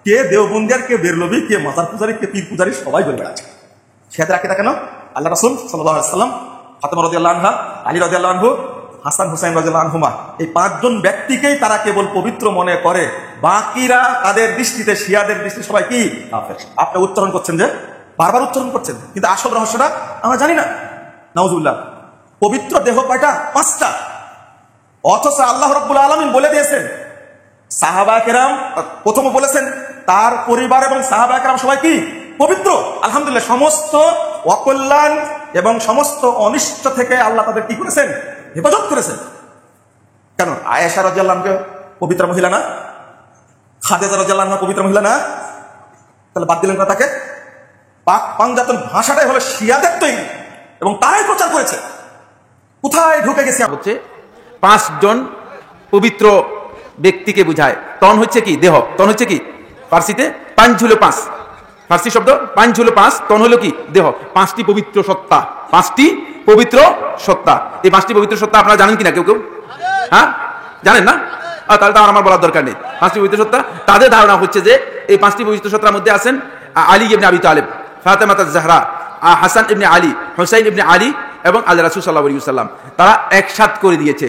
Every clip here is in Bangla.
কে দেওবন্দি আর কে বেরলবি, কে মাজার পূজারি, কে পীর পূজারি, সবাই বলে বেড়াচ্ছে। সেটা রাখে কেন? আল্লাহ রাসূল সাল্লাল্লাহু আলাইহি ওয়াসাল্লাম, ফাতেমা রাদিয়াল্লাহু আনহা, আলী রাদিয়াল্লাহু আনহু, হাসান হুসাইন রাদিয়াল্লাহু আনহুমা, এই 5 জন ব্যক্তিকেই তারা কেবল পবিত্র মনে করে, বাকিরা তাদের দৃষ্টিতে, শিয়াদের দৃষ্টিতে সবাই কি কাফের। আপনি উচ্চারণ করছেন, যে বারবার উচ্চারণ করছেন, কিন্তু আসল রহস্যটা আমরা জানি না। নাউজুবিল্লাহ। পবিত্র দেহ কয়টা? 5টা। অথচ আল্লাহ রাব্বুল আলামিন বলে দিয়েছেন, সাহাবায়ে কেরাম প্রথমে বলেছেন তার পরিবার এবং সাহাবায়ে কেরাম সবাই কি পবিত্র। আলহামদুলিল্লাহ, সমস্ত অকল্যাণ এবং সমস্ত অনিষ্ট থেকে আল্লাহ তাদের কি করেছেন? হেফাজত করেছেন। কেন? আয়েশা রাদিয়াল্লাহু আনহা পবিত্র মহিলা না? খাদিজা রাদিয়াল্লাহু আনহা পবিত্র মহিলা না? তাহলে বাদ দিলেন না তাকে? পাক পাঞ্জাতন ভাষাটাই হলো শিয়াদের তৈরি এবং তারাই প্রচার করেছে। কোথায় ঢুকে গেছে? হচ্ছে 5 জন পবিত্র ব্যক্তিকে বুঝায়। তন হচ্ছে কি? দেহ। তন হচ্ছে কি? ফার্সিতে পাঁচ হলো 5, ফার্সি শব্দ 5 হলো 5, তন হলো কি? দেহ। 5টি পবিত্র সত্তা, 5টি পবিত্র সত্তা। এই 5টি পবিত্র সত্তা আপনারা জানেন কিনা? কেউ হ্যাঁ জানেন না? তাহলে তো আমার বলার দরকার নেই। 5টি পবিত্র সত্তা, তাদের ধারণা হচ্ছে যে এই 5টি পবিত্র সত্তার মধ্যে আছেন আলী ইবনে আবি তালেব, ফাতেমা জাহরা, হাসান ইবনে আলী, হুসাইন ইবনে আলী এবং আল্লাহ রাসূল সাল্লাল্লাহু আলাইহি ওয়াসাল্লাম। তারা একসাথ করে দিয়েছে।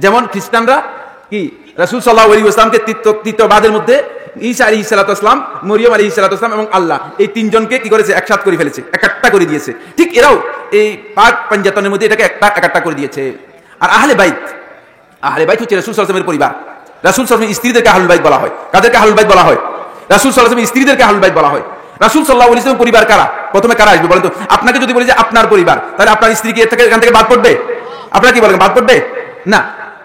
যেমন খ্রিস্টানরা কি রাসূল সাল্লাল্লাহু আলাইহি ওয়াসাল্লামকে তৃতীয়বাদের মধ্যে ঈসা আলাইহিস সালাতু ওয়াসসালাম, মরিয়ম আলাইহিস সালাতু ওয়াসসালাম এবং আল্লাহ, এই 3 জনকে কি করেছে? একসাথ করে ফেলেছে, একাট্টা করে দিয়েছে। ঠিক এরাও এই পাক পাঞ্জাতনের মধ্যে এটাকে একাট্টা করে দিয়েছে। আর আহলে বাইত হচ্ছে রাসূল সাল্লাল্লাহু আলাইহি ওয়াসাল্লামের পরিবার। রাসূল সাল্লাল্লাহু আলাইহি ওয়াসাল্লামের স্ত্রীদেরকে আহলুল বাইত বলা হয়। কাদেরকে আহলুল বাইত বলা হয়? রাসূল সাল্লাল্লাহু আলাইহি ওয়াসাল্লামের স্ত্রীদেরকে আহলুল বাইত বলা হয়। রাসূল সাল্লাল্লাহু আলাইহি ওয়াসাল্লামের পরিবার কারা? প্রথমে কারা আসবে বলেন তো? আপনাকে যদি বলি যে আপনার পরিবার, তাহলে আপনার স্ত্রীকে এখান থেকে বাদ পড়বে? আপনারা কি বলেন, বাদ পড়বে? না।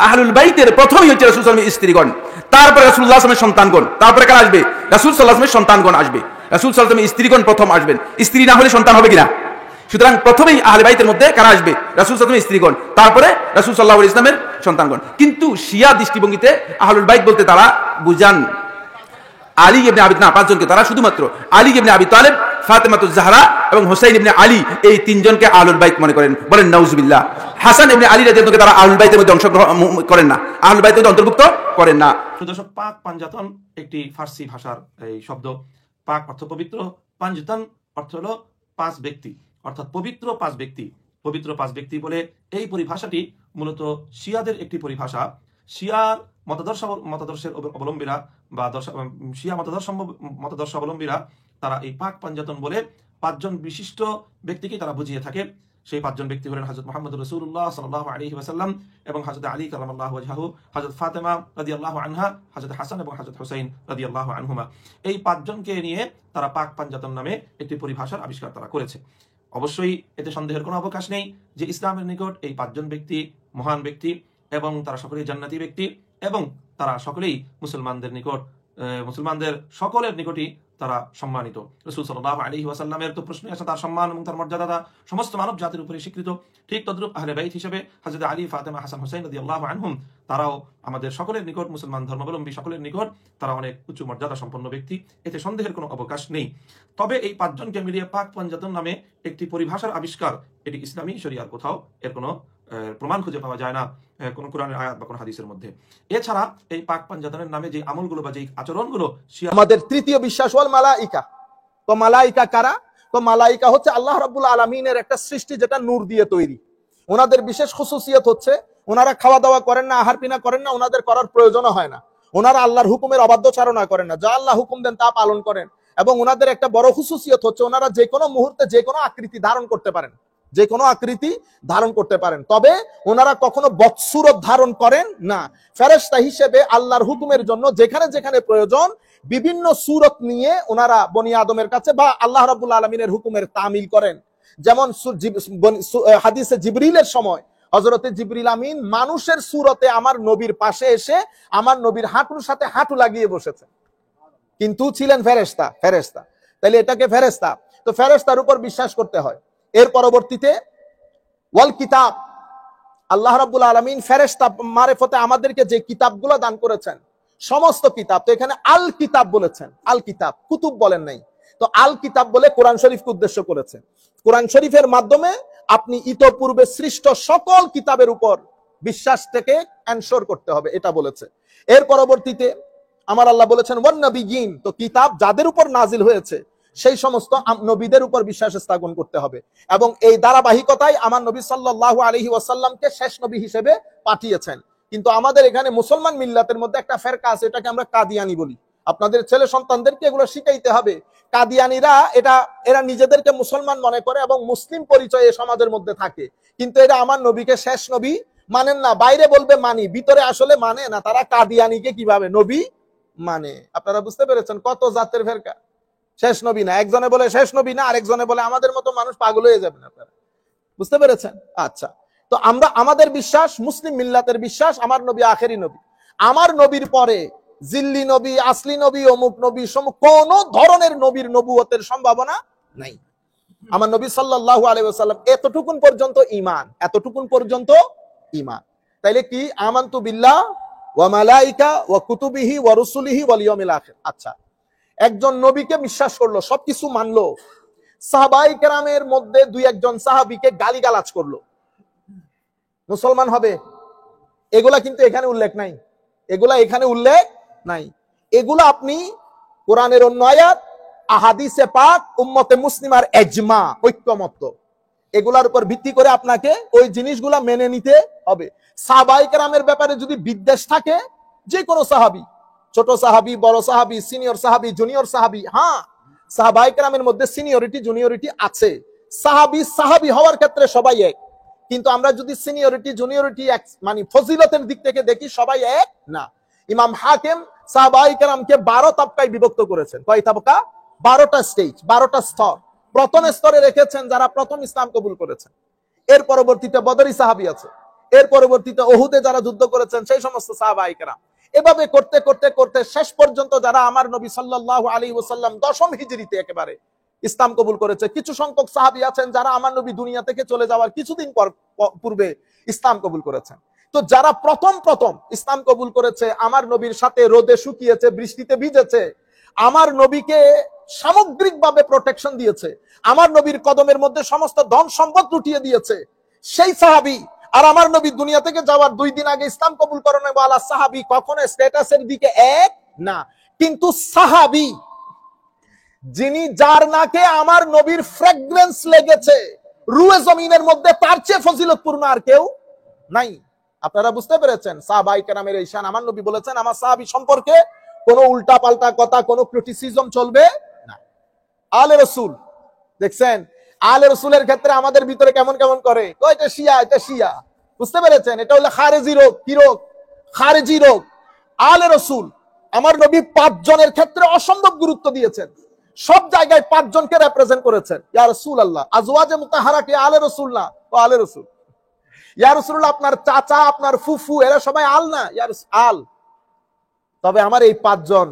আহলুল বাইতের প্রথমেই হচ্ছে রাসূল সাল্লাল্লাহু আলাইহি ওয়াসাল্লামের স্ত্রীগণ, তারপরে রাসূলুল্লাহ সাল্লাল্লাহু আলাইহি ওয়াসাল্লামের সন্তানগণ, তারপরে কারা আসবে? রাসূল সাল্লাল্লাহু আলাইহি ওয়াসাল্লামের সন্তানগণ আসবে। রাসূল সাল্লাল্লাহু আলাইহি ওয়াসাল্লামের স্ত্রীগণ প্রথম আসবেন। স্ত্রী না হলে সন্তান হবে কিনা? সুতরাং প্রথমেই আহলে বাইতের মধ্যে কারা আসবে? রাসূল সাল্লাল্লাহু আলাইহি ওয়াসাল্লামের স্ত্রীগণ, তারপরে রাসূল সাল্লাল্লাহু আলাইহি ওয়াসাল্লামের সন্তানগণ। কিন্তু শিয়া দৃষ্টিভঙ্গিতে আহলুল বাইত বলতে তারা বুঝান আলী ইবনে আবি, না 5 জনকে, তারা শুধুমাত্র আলী ইবনে আবি তালেব, ফাতেমা জাহরা এবং হুসাইন ইবনে আলী, এই 3 জনকে আহলুল বাইত মনে করেন। বলেন নাউজুবিল্লাহ। হাসান ইবনে আলী রাদিয়াল্লাহু আনহু তারা আহলুল বাইতের মধ্যে অংশগ্রহণ করেন না, আহলুল বাইতের মধ্যে অন্তর্ভুক্ত করেন না। দর্শক, পাক পাঞ্জাতন একটি ফার্সি ভাষার এই শব্দ। পাক অর্থ পবিত্র, পাঞ্জাতন অর্থ হলো 5 ব্যক্তি, অর্থাৎ পবিত্র 5 ব্যক্তি। পবিত্র 5 ব্যক্তি বলে এই পরিভাষাটি মূলত শিয়াদের একটি পরিভাষা। শিয়ার মতাদর্শের অবলম্বীরা বা শিয়া মতাদর্শ অবলম্বীরা তারা এই পাক পাঞ্জাতন বলে 5 জন বিশিষ্ট ব্যক্তিকে তারা বুঝিয়ে থাকে। সেই 5 জন ব্যক্তি হলেন হযরত মুহাম্মদ রাসূলুল্লাহ সাল্লাল্লাহু আলাইহি ওয়াসাল্লাম এবং হযরত আলী কারামাল্লাহু ওয়াজহাহু, হযরত ফাতেমা রাদিয়াল্লাহু আনহা, হযরত হাসান এবং হযরত হুসাইন রাদিয়াল্লাহু আনহুমা। এই 5 জনকে নিয়ে তারা পাক পাঞ্জাতন নামে একটি পরিভাষার আবিষ্কার তারা করেছে। অবশ্যই এতে সন্দেহের কোনো অবকাশ নেই যে ইসলামের নিকট এই 5 জন ব্যক্তি মহান ব্যক্তি এবং তারা সকলেই জান্নাতি ব্যক্তি এবং তারা সকলেই মুসলমানদের সকলের নিকটই তারা সম্মানিত। রাসূল সাল্লাল্লাহু আলাইহি ওয়াসাল্লামের তো প্রশ্নই আছে, তার সম্মান এবং তার মর্যাদা সমস্ত মানব জাতির উপরে স্বীকৃত। ঠিক তদ্রূপ আহলে বাইত হিসেবে হযরত আলী, ফাতেমা, হাসান, হুসাইন রাদিয়াল্লাহু আনহুম, তারাও আমাদের সকলের নিকট, মুসলমান ধর্মাবলম্বী সকলের নিকট তারা অনেক উচ্চ মর্যাদা সম্পন্ন ব্যক্তি। এতে সন্দেহের কোনো অবকাশ নেই। তবে এই 5 জনকে মিলিয়ে পাক পাঞ্জাতন নামে একটি পরিভাষার আবিষ্কার, এটি ইসলামী শরিয়ার কোথাও এর কোনো প্রমাণ খুঁজে পাওয়া যায় না, কোন কোরআনের আয়াত বা কোন হাদিসের মধ্যে। এছাড়া এই পাক পাঞ্জাতনের নামে যে আমলগুলো বা যে আচরণগুলো, আমাদের তৃতীয় বিশ্বাস ওয়াল মালাইকা। তো মালাইকা কারা? তো মালাইকা হচ্ছে আল্লাহ রাব্বুল আলামিনের একটা সৃষ্টি, যেটা নূর দিয়ে তৈরি। ওনাদের বিশেষ খুসুসিয়ত হচ্ছে ওনারা খাওয়া দাওয়া করেন না, আহার পিনা করেন না, ওনাদের করার প্রয়োজনও হয় না। ওনারা আল্লাহর হুকুমের অবাধ্যচারণা করেন না, যা আল্লাহ হুকুম দেন তা পালন করেন। এবং ওনাদের একটা বড় খুসুসিয়ত হচ্ছে ওনারা যে কোনো মুহূর্তে যে কোনো আকৃতি ধারণ করতে পারেন, যে কোনো আকৃতি ধারণ করতে পারেন। তবে ওনারা কখনো বৎসুরত ধারণ করেন না। ফেরেশতা হিসেবে আল্লাহর হুকুমের জন্য যেখানে যেখানে প্রয়োজন বিভিন্ন সূরত নিয়ে ওনারা বনি আদমের কাছে বা আল্লাহ রাব্বুল আলামিনের হুকুমের তামিল করেন। যেমন হাদিসে জিবরিলের সময় হযরতে জিবরিল আমিন মানুষের সূরতে আমার নবীর পাশে এসে আমার নবীর হাঁটুর সাথে হাঁটু লাগিয়ে বসেছেন, কিন্তু ছিলেন ফেরেশতা। তাহলে এটাকে ফেরেশতা, তো ফেরেশতার উপর বিশ্বাস করতে হয়। এর পরবর্তীতে ওয়াল কিতাব, আল্লাহ রাব্বুল আলামিন ফেরেশতা মারিফতে আমাদেরকে যে কিতাবগুলো দান করেছেন, সমস্ত কিতাব। তো এখানে আল কিতাব বলেছেন, আল কিতাব, কুতুব বলেন নাই। তো আল কিতাব বলে কোরআন শরীফকে উদ্দেশ্য করেছেন। কোরআন শরীফের মাধ্যমে আপনি ইতোপূর্বে সৃষ্ট সকল কিতাবের উপর বিশ্বাস থেকে এনশোর করতে হবে, এটা বলেছে। এর পরবর্তীতে আমার আল্লাহ বলেছেন ওয়ান নবিয়িন, তো কিতাব যাদের উপর নাজিল হয়েছে সেই সমস্ত নবীদের উপর বিশ্বাস স্থাপন করতে হবে। এবং এই ধারাবাহিকতায় আমার নবী সাল্লাল্লাহু আলাইহি ওয়াসাল্লামকে শেষ নবী হিসেবে পাঠিয়েছেন। কিন্তু আমাদের এখানে মুসলমান মিল্লাতের মধ্যে একটা ফেরকা আছে, এটাকে আমরা কাদিয়ানি বলি। আপনাদের ছেলে সন্তানদেরকে এগুলো শিখাইতে হবে। কাদিয়ানিরা এরা নিজেদেরকে মুসলমান মনে করে এবং মুসলিম পরিচয়ে সমাজের মধ্যে থাকে, কিন্তু এরা আমার নবীকে শেষ নবী মানেন না। বাইরে বলবে মানি, ভিতরে আসলে মানে না। তারা কাদিয়ানিকে কিভাবে নবী মানে। আপনারা বুঝতে পেরেছেন কত জাতের ফেরকা। শেষ নবী না, একজনে বলে শেষ নবী না, আরেকজনে বলে। আমাদের মতো মানুষ পাগল হয়ে যাবেন আপনারা, বুঝতে পেরেছেন? আচ্ছা, তো আমাদের বিশ্বাস, মুসলিম মিল্লাতের বিশ্বাস, আমার নবী আখেরি নবী। আমার নবীর পরে জিল্লি নবী, আসলি নবী, অমুক নবী, কোন ধরনের নবীর নবুয়তের সম্ভাবনা নাই। আমার নবী সাল্লাল্লাহু আলাইহি ওয়াসাল্লাম এতটুকুন পর্যন্ত ঈমান, এতটুকুন পর্যন্ত ঈমান। তাইলে কি? আমানতু বিল্লাহ ওয়া মালাইকা ওয়া কুতুবিহি ওয়া রুসুলিহি ওয়াল ইয়াউমিল আখির। আচ্ছা, একজন নবীকে বিশ্বাস করলো, সবকিছু মানলো, সাহাবায়ে কেরামের মধ্যে দুই একজন সাহাবীকে গালিগালাজ করলো, মুসলমান হবে? এগুলা কিন্তু এখানে উল্লেখ নাই, এগুলা এখানে উল্লেখ নাই। এগুলা আপনি কোরআনের অন্য আয়াত, আহাদিসে পাক, উম্মতে মুসলিমার ইজমা, ঐক্যমত্য, এগুলার উপর ভিত্তি করে আপনাকে ওই জিনিসগুলা মেনে নিতে হবে। সাহাবায়ে কেরামের ব্যাপারে যদি বিদ্বেষ থাকে, যে কোনো সাহাবী, ছোট সাহাবী, বড় সাহাবী, সিনিয়র সাহাবী, জুনিয়র সাহাবী, হ্যাঁ, সাহাবায়ে কেরামের মধ্যে সিনিয়রিটি জুনিয়রিটি আছে। সাহাবী হওয়ার ক্ষেত্রে সবাই এক, কিন্তু আমরা যদি সিনিয়রিটি জুনিয়রিটি মানে ফজিলতের দিক থেকে দেখি, সবাই এক না। ইমাম হাকিম সাহাবায়ে কেরামকে 12 তাবকায় বিভক্ত করেছেন। কয় তাবকা? 12টা স্টেজ, 12টা স্তর। প্রথম স্তরে রেখেছেন যারা প্রথম ইসলাম কবুল করেছেন, এর পরবর্তীতে বদরি সাহাবী আছে, এর পরবর্তীতে উহুদে যারা যুদ্ধ করেছেন সেই সমস্ত সাহাবায়ে কেরাম। এভাবে করতে করতে করতে শেষ পর্যন্ত যারা আমার নবী সাল্লাল্লাহু আলাইহি ওয়াসাল্লাম 10ম হিজরিতে একেবারে ইসলাম কবুল করেছে। কিছু সংখ্যক সাহাবী আছেন যারা আমার নবী দুনিয়া থেকে চলে যাওয়ার কিছুদিন পূর্বে ইসলাম কবুল করেছেন। তো যারা প্রথম ইসলাম কবুল করেছে, আমার নবীর সাথে রোদে শুকিয়েছে, বৃষ্টিতে ভিজেছে, আমার নবীকে সামগ্রিকভাবে প্রোটেকশন দিয়েছে, আমার নবীর কদমের মধ্যে সমস্ত ধন সম্পদ লুটিয়ে দিয়েছে, সেই সাহাবী আর আমার নবী দুনিয়া থেকে যাওয়ার 2 দিন আগে ইসলাম কবুল করেন ওয়ালা সাহাবী কখনো স্ট্যাটাসের দিকে এক না। কিন্তু সাহাবী যিনি, যার নাকে আমার নবীর ফ্র্যাগ্রেন্স লেগেছে রুয়ে জমিনের মধ্যে, তার চেয়ে ফজিলতপূর্ণ আর কেউ নাই। আপনারা বুঝতে পেরেছেন? সাহাবায়ে কেরামের এই শান। আমার নবী বলেছেন আমার সাহাবী সম্পর্কে কোনো উল্টা পাল্টা কথা, কোনো ক্রিটিসিজম চলবে না। আলে রাসূল দেখছেন, আলে রাসূলের ক্ষেত্রে আমাদের ভিতরে কেমন কেমন করে, এটা শিয়া, এটা শিয়া। বুঝতে পেরেছেন? এটা হলো খারেজি রোগ। কি রোগ? খারেজি রোগ। আলে রাসূল, আমার নবী 5 জনের ক্ষেত্রে অসম্ভব গুরুত্ব দিয়েছেন, সব জায়গায় 5 জনকে রিপ্রেজেন্ট করেছেন। ইয়া রাসূলুল্লাহ, আজওয়াজে মুতাহারা কি আলে রাসূল না? তো আলে রাসূল। ইয়া রাসূলুল্লাহ, আপনার চাচা, আপনার ফুফু, এরা সবাই আল না? ইয়া আল। তবে আমার এই 5 জন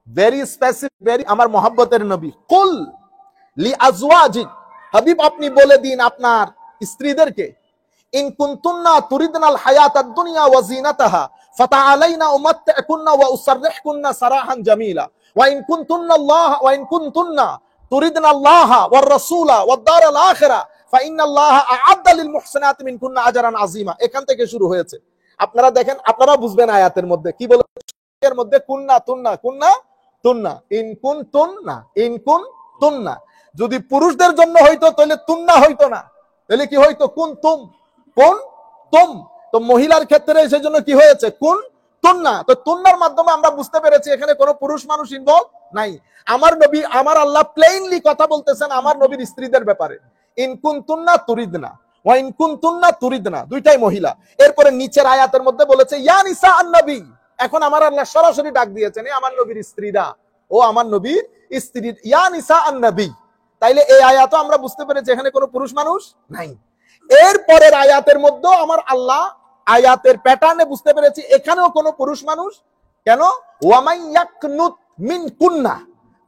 ভেরি স্পেসিফিক, ভেরি আমার মহব্বতের নবী। কুল লি আজওয়াজি, হাবিব আপনি বলে দিন আপনার স্ত্রীদেরকে, ইন কুনতুন্না তুরিদনাল হায়াতাদ দুনিয়া ওয়া জিনাতাহা ফাতাআলাইনা উমাত্তিকুন্না ওয়া উসাররিহকুন্না সারাহান জামিলা ওয়া ইন কুনতুন্না তুরিদনা আল্লাহ ওয়ার রাসূলা ওয়াদ দারাল আখিরা ফাইন্নাল্লাহা আ'আদ্দা লিল মুহসিনাতি মিনকুন্না আজরান আযীমা। এখান থেকে শুরু হয়েছে। আপনারা দেখেন, আপনারা বুঝবেন আয়াতের মধ্যে কি বলে। এর মধ্যে কুন্না তুন্না, কুন্না তুন্না, ইন কুনতুন্না, ইন কুনতুন্না। যদি পুরুষদের জন্য হইতো তাহলে তুন্না হইতো না, তাহলে কি হইতো? কুনতুম, কুনতুম। তো মহিলার ক্ষেত্রে সেজন্য কি হয়েছে? কুনতুন্না। তো তুন্নার মাধ্যমে আমরা বুঝতে পেরেছি এখানে কোনো পুরুষ মানুষ ইনভলভ নাই। আমার নবী, আমার আল্লাহ প্লেইনলি কথা বলতেছেন আমার নবীর স্ত্রীদের ব্যাপারে। ইন কুনতুন্না তুরিদনা ওয়া ইন কুনতুন্না তুরিদনা, দুইটাই মহিলা। এরপরে নিচের আয়াতের মধ্যে বলেছে ইয়া নিসা আন-নবী। এখন আমার আল্লাহ সরাসরি ডাক দিয়েছেন, এ আমার নবীর স্ত্রীরা, ও আমার নবীর স্ত্রী, ইয়া নিসা আন-নবী। তাইলে এই আয়াতও আমরা বুঝতে পেরেছি এখানে কোনো পুরুষ মানুষ নাই। এরপরের আয়াতের মধ্যে আমার আল্লাহ আয়াতের প্যাটার্নে বুঝতে পেরেছি এখানেও কোনো পুরুষ মানুষ। কেন? ওয়ামাই ইয়াকনুত মিন কুন্না।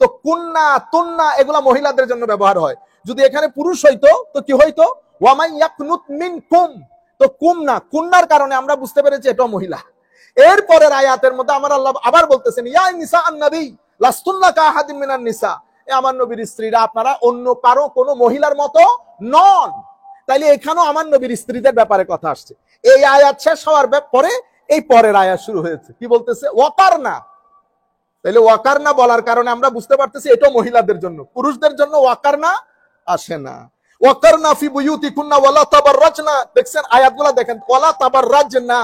তো কুন্না তুন্না এগুলা মহিলাদের জন্য ব্যবহার হয়। যদি এখানে পুরুষ হইতো তো কি হইতো? ওয়ামাই ইয়াকনুত মিনকুম। তো কুম না, কুন্নার কারণে আমরা বুঝতে পেরেছি এটা মহিলা। এরপরের আয়াতের মধ্যে আমার আল্লাহ আবার বলতেছেন ইয়া নিসা আন-নবী লাস্তুন্না কাআহাদিন মিনান নিসা, এ আমার নবীর স্ত্রীরা আপনারা অন্য কারো কোনো মহিলার মতো নন। তাইলে এখানেও আমার নবীর স্ত্রীদের ব্যাপারে কথা আসছে। এই আয়াত শেষ হওয়ার পরে এই পরের আয়াত শুরু হয়েছে। কি বলতেছে? ওয়াকারনা তাহলে ওয়াকারনা বলার কারণে আমরা বুঝতে পারতেছি এটাও মহিলাদের জন্য, পুরুষদের জন্য ওয়াকারনা আসে না। ওয়াকারনা ফি বুয়ুতিকুন্না ওয়ালা তাবাররাজনা, দেখছেন আয়াতগুলো দেখেন, ওয়ালা তাবাররাজনা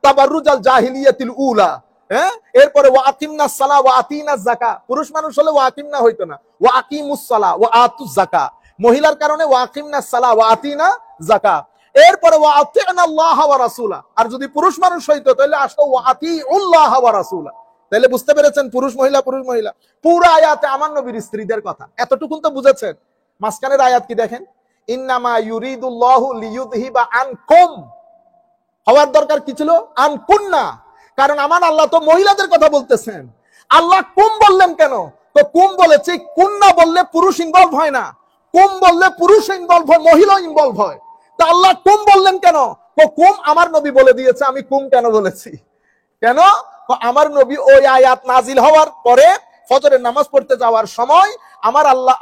তাবাররুজাল জাহিলিয়াতিল উলা। হ্যাঁ, এরপরে ওয়া আকিমনাস সালাহ ওয়া আতিনাজ যাকাত, পুরুষ মানুষ হলে ওয়া আকিমনা হইতো না, ওয়া আকিমুস সালাহ ওয়া আতুজ যাকাত, মহিলার কারণে ওয়া আকিমনাস সালাহ ওয়া আতিনা যাকাত। এরপরে ওয়া আতিনা আল্লাহ ওয়া রাসূলা, আর যদি পুরুষ মানুষ হইতো তাহলে আসতো ওয়া আতিউল্লাহ ওয়া রাসূলা। তাহলে বুঝতে পেরেছেন পুরুষ মহিলা পুরুষ মহিলা। পুরো আয়াতে আমার নবীর স্ত্রীদের কথা, এতটুকুন তো বুঝেছেন। মাঝখানের আয়াত কি দেখেন, ইন্নামা ইউরিদুল্লাহু লিইউযহিবা আনকুম, হওয়ার দরকার কি ছিল আনকুন্না, কারণ আমার আল্লাহ তো মহিলাদের কথা বলতেছেন। আল্লাহ কুম বললেন কেন? তো কুম বলেছে, কুন্না বললে পুরুষ ইনভলভ হয় না, কুম বললে পুরুষ ইনভলভ হয়, মহিলা ইনভলভ হয়। তা আল্লাহ কুম বললেন কেন? তো কুম আমার নবী বলে দিয়েছে। আমি কুম কেন বলেছি? কেন? আমার নবী ওই আয়াত নাজিল হওয়ার পরে ফজরের নামাজ পড়তে যাওয়ার সময়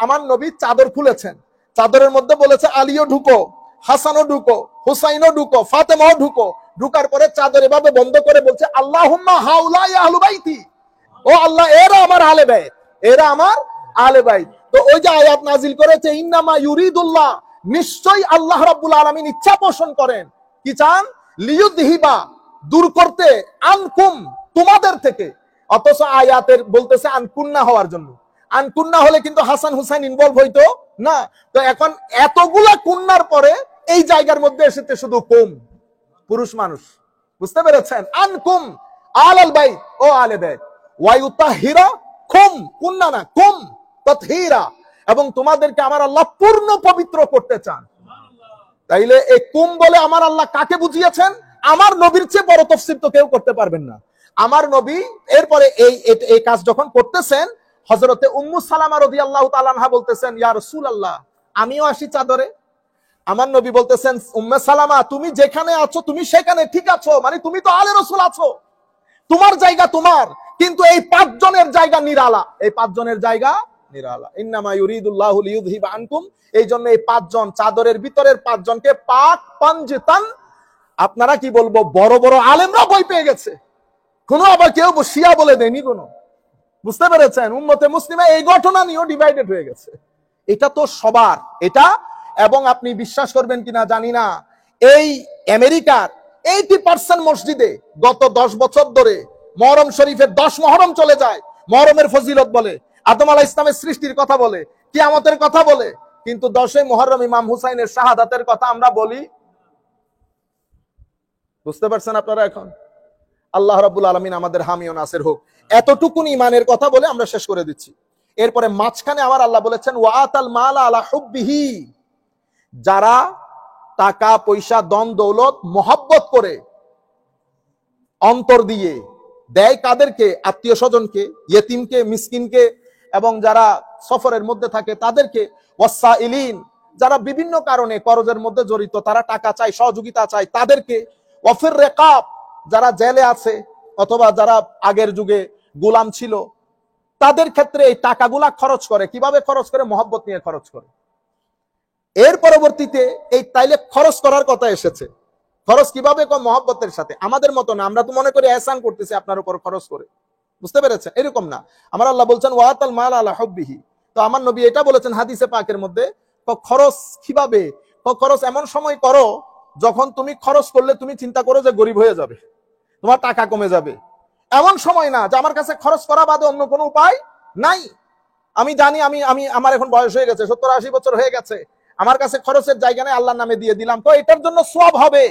আমার নবী চাদর খুলেছেন, চাদরের মধ্যে বলেছে আলীও ঢুকো, হাসানও ঢুকো, হুসাইনও ঢুকো, ফাতেমাও ঢুকো। ঢুকার পরে চাদর এভাবে বন্ধ করে বলছে আল্লাহুম্মা হাউলাই আহলু বাইতি, ও আল্লাহ এরা আমার আহলে বাইত, এরা আমার আহলে বাইত। তো ওই যে আয়াত নাজিল করেছে ইন্নামা ইউরিদুল্লাহ, নিশ্চয়ই আল্লাহ রাব্বুল আলামিন ইচ্ছা পোষণ করেন, কি চান? লিয়ুযহিবা, দূর করতে, আনকুম, তোমাদের থেকে। অথচ আয়াতের বলতেছে আনকুন্না হওয়ার জন্য। আনকুন্না হলে কিন্তু হাসান হুসাইন ইনভলভ হইতো না। তো এখন এতগুলা কুন্নার পরে এই জায়গার মধ্যে এসেছে শুধু কুম, পুরুষ মানুষ। বুঝতে পেরেছেন? আনকুম আলাল বাইত, ও আলে বাইত, ওয়ায়ুতাহিরা কুম, কুন্না না কুম, তাতহিরা, এবং তোমাদেরকে আমার আল্লাহ পূর্ণ পবিত্র করতে চান। তাইলে এই কুম বলে আমার আল্লাহ কাকে বুঝিয়েছেন? আমার নবীর চেয়ে বড় তাফসীর তো কেউ করতে পারবেন না। আমার নবী এরপরে এই কাজ যখন করতেছেন, হযরতে উম্মু সালামা রাদিয়াল্লাহু তাআলা আনহা বলতেছেন, ইয়া রাসূলুল্লাহ, আমিও আসি চাদরে। আমার নবী বলতেছেন, উম্মে সালামা, তুমি যেখানে আছো তুমি সেখানে ঠিক আছো, মানে তুমি তো আলে রাসূল আছো, তোমার জায়গা তোমার, কিন্তু এই 5 জনের জায়গা নিরালা, এই 5 জনের জায়গা নিরালা। ইন্নামা ইউরিদুল্লাহু লিইউযহিবা আনকুম, এই জন্য এই 5 জন চাদরের ভিতরের 5 জনকে পাক পাঞ্জিতান, আপনারা কি বলবো, বড় বড় আলেমরা বই পেয়ে গেছে, কোনো আবার কেউ শিয়া বলে দেয়নি কোনো। বুঝতে পেরেছেন? উম্মতে মুসলিমা এই ঘটনা নিয়েও ডিভাইডেড হয়ে গেছে। এটা তো সবার এটা। এবং আপনি বিশ্বাস করবেন কিনা জানি না, এই আমেরিকার 80% মসজিদে গত 10 বছর ধরে মুহররম শরীফের 10 মুহররম চলে যায়, মুহররমের ফজিলত বলে, আদম আলাইহিস সালামের সৃষ্টির কথা বলে, কিয়ামতের কথা বলে, কিন্তু 10 মুহররম ইমাম হুসাইনের শাহাদাতের কথা আমরা বলি। বুঝতে পারছেন আপনারা? এখন আল্লাহ রাব্বুল আলামিন আমাদের হামি ও নাসির হোক। এতটুকুন ইমানের কথা বলে আমরা শেষ করে দিচ্ছি। এরপরে মাঝখানে আমার আল্লাহ বলেছেন ওয়াতাল মাল আলা হুব্বিহি, যারা টাকা পয়সা দন দৌলত মহব্বত করে অন্তর দিয়ে দেয়, কাদেরকে? আত্মীয় স্বজনকে, ইয়েতিমকে, মিসকিনকে, এবং যারা সফরের মধ্যে থাকে তাদেরকে, ওয়াসাইলিন, যারা বিভিন্ন কারণে করজের মধ্যে জড়িত, তারা টাকা চায়, সহযোগিতা চায়, তাদেরকে, ওয়াফির রিকাব, যারা জেলে আছে অথবা যারা আগের যুগে গোলাম ছিল, তাদের ক্ষেত্রে এই টাকাগুলা খরচ করে। কিভাবে খরচ করে? মহব্বত নিয়ে খরচ করে। এর পরবর্তীতে এই তাইলে খরচ করার কথা এসেছে, খরচ কিভাবে? মহব্বতের সাথে। আমাদের মতো না, আমরা তো মনে করি এহসান করতেছি আপনার উপর খরচ করে। বুঝতে পেরেছেন? এরকম না। আমার আল্লাহ বলছেন ওয়াতাল মাল আলা হুব্বিহি। তো আমার নবী এটা বলেছেন হাদিসে পাকের মধ্যে, তো খরচ কিভাবে? তো খরচ এমন সময় করো যখন তুমি খরচ করলে তুমি চিন্তা করো যে গরিব হয়ে যাবে, তোমার টাকা কমে যাবে। এমন সময় না যে আমার কাছে খরচ করা বাদে অন্য কোনো উপায় নাই। আমি জানি আমি আমার এখন বয়স হয়ে গেছে, 70-80 বছর হয়ে গেছে, আমার কাছে খরচের জায়গা নেই, আল্লাহর নামে দিয়ে দিলাম, তো এটার জন্য সওয়াব হবে।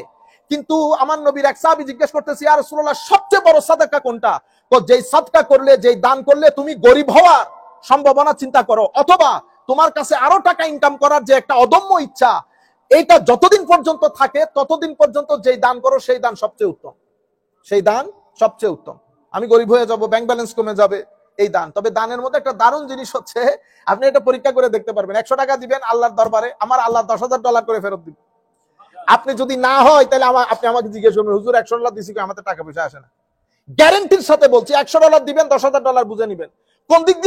কিন্তু আমার নবীর এক সাহাবী জিজ্ঞেস করতেছে, ইয়া রাসূলুল্লাহ, সবচেয়ে বড় সাদাকা কোনটা? তো যেই সাদকা করলে, যেই দান করলে তুমি গরিব হওয়ার সম্ভাবনা চিন্তা করো, অথবা তোমার কাছে আরো টাকা ইনকাম করার যে একটা অদম্য ইচ্ছা, এইটা যতদিন পর্যন্ত থাকে ততদিন পর্যন্ত যেই দান করো সেই দান সবচেয়ে উত্তম, সেই দান সবচেয়ে উত্তম। আমি গরিব হয়ে যাব, ব্যাংক ব্যালেন্স কমে যাবে, এই দান। তবে দানের মধ্যে একটা দারুণ জিনিস হচ্ছে, আপনি এটা পরীক্ষা করে দেখতে পারবেন। 100 টাকা দিবেন আল্লাহর দরবারে, আমার আল্লাহ $10,000 করে ফেরত দিবেন। আপনি যদি না হয় তাহলে আপনি আমাকে জিজ্ঞেস করবেন, হুজুর $100 দিছি, আমাদের টাকা পয়সা আসে না। গ্যারান্টির সাথে বলছি, $100 দিবেন, $10,000 বুঝে নিবেন। কোন দিক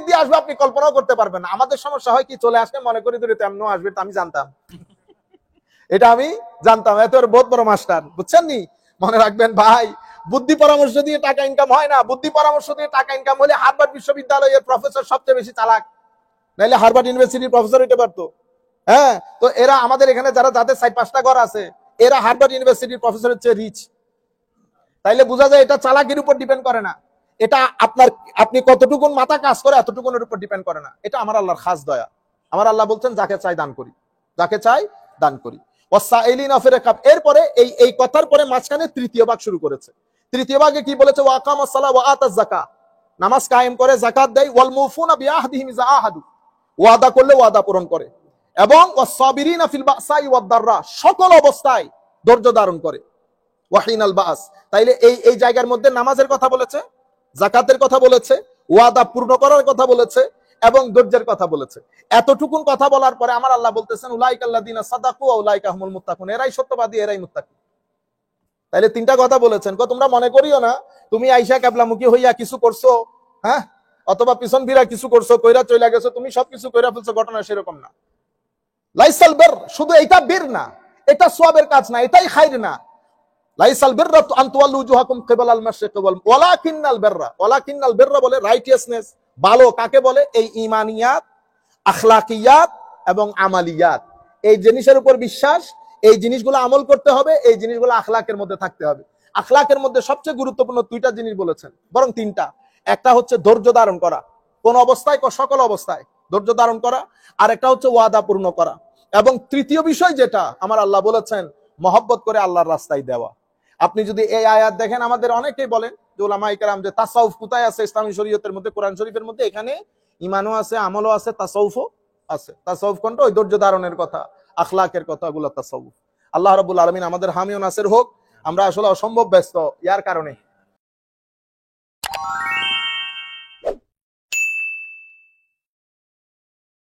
দিয়ে আসবে আপনি কল্পনাও করতে পারবেন না। আমাদের সমস্যা হয় কি, চলে আসলে মনে করি ধরে তেমনও আসবে, তা আমি জানতাম, এটা আমি জানতাম, এত বহুত বড় মাস্টার, বুঝছেন নি? মনে রাখবেন ভাই, বুদ্ধি পরামর্শ দিয়ে টাকা ইনকাম হয় না। বুদ্ধি পরামর্শ দিয়ে টাকা ইনকাম হলে হার্ভার্ড বিশ্ববিদ্যালয়ের প্রফেসর সবচেয়ে বেশি চালাক, নাইলে হার্ভার্ড ইউনিভার্সিটির প্রফেসর হইতে পারতো। হ্যাঁ, তো এরা আমাদের এখানে যারা যাদের 4-5টা ঘর আছে, এরা হার্ভার্ড ইউনিভার্সিটির প্রফেসরের চেয়ে রিচ। তাইলে বোঝা যায় এটা চালাকির উপর ডিপেন্ড করে না, এটা আপনি কতটুকুন মাথা কাজ করে এতটুকুনের উপর ডিপেন্ড করে না। এটা আমার আল্লাহর খাস দয়া। আমার আল্লাহ বলছেন যাকে চাই দান করি, যাকে চাই দান করি। এরপরে এই কথার পরে মাঝখানে তৃতীয় ভাগ শুরু করেছে। তৃতীয় ভাগে কি বলেছে? ওয়াকামাস সালাহ ওয়া আতাজ যাকাত, নামাজ কায়েম করে, যাকাত দেয়। ওয়াল মুফুনা বিআহদিহিম ইযা আহাদু, ওয়াদা করলে ওয়াদা পূরণ করে। এবং ওয়াস-সাবিরিনা ফিল বাসাই ওয়াদ দাররা, সকল অবস্থায় ধৈর্য ধারণ করে। ওয়াহিনাল বাস, তাইলে এই জায়গার মধ্যে নামাজের কথা বলেছে, যাকাতের কথা বলেছে, ওয়াদা পূর্ণ করার কথা বলেছে এবং ধৈর্যের কথা বলেছে। এতটুকুন কথা বলার পরে আমার আল্লাহ বলতেছেন উলাইকাল্লাযিনা সাদাকু ওয়া উলাইকা হুমুল মুত্তাকুন, এরাই সত্যবাদী, এরাই মুত্তাকি। তাইলে তিনটা কথা বলেছেন। তোমরা মনে করিও না তুমি আইসা কিবলামুখী হইয়া কিছু করছো, হ্যাঁ, অথবা পিছন ফিরা কিছু করছো, কইরা চলে গেছো, তুমি সবকিছু কইরা ফেলছো, ঘটনা সেরকম না। লাইসাল বির, শুধু এটা বীর না, এটা সওয়াবের কাজ না, এটাই খাইর না। লাইসাল বিররা আন তুওয়াল্লু উজুহাকুম কিবালাল মাশরিক ওয়ালাকিন্নাল বিররা, ওয়ালাকিন্নাল বিররা বলে রাইটিয়াসনেস, ভালো কাকে বলে? এই ঈমানিয়াত, আখলাকিয়াত এবং আমালিয়াত, এই জিনিসের উপর বিশ্বাস, এই জিনিসগুলো আমল করতে হবে, এই জিনিসগুলো আখলাকের মধ্যে থাকতে হবে। আখলাকের মধ্যে সবচেয়ে গুরুত্বপূর্ণ দুইটা জিনিস বলেছেন, বরং তিনটা। একটা হচ্ছে ধৈর্য ধারণ করা, কোন অবস্থায়, সকল অবস্থায় ধৈর্য ধারণ করা। আর একটা হচ্ছে ওয়াদা পূর্ণ করা। এবং তৃতীয় বিষয় যেটা আমার আল্লাহ বলেছেন, মহব্বত করে আল্লাহর রাস্তায় দেওয়া। আপনি যদি এই আয়াত দেখেন, আমাদের অনেকেই বলেন যে উলামায়ে কেরাম যে তাসাউফ কোথায় আছে ইসলামী শরীয়তের মধ্যে, কোরআন শরীফের মধ্যে? এখানে ঈমানও আছে, আমলও আছে, তাসাউফও আছে। তাসাউফ কোনটা? ওই ধৈর্য ধারণের কথা, আখলাকের কথা, ওগুলো তাসাউফ। আল্লাহ রাব্বুল আলামিন আমাদের হামি ও নাসির হোক। আমরা আসলে অসম্ভব ব্যস্ত, ইয়ার কারণে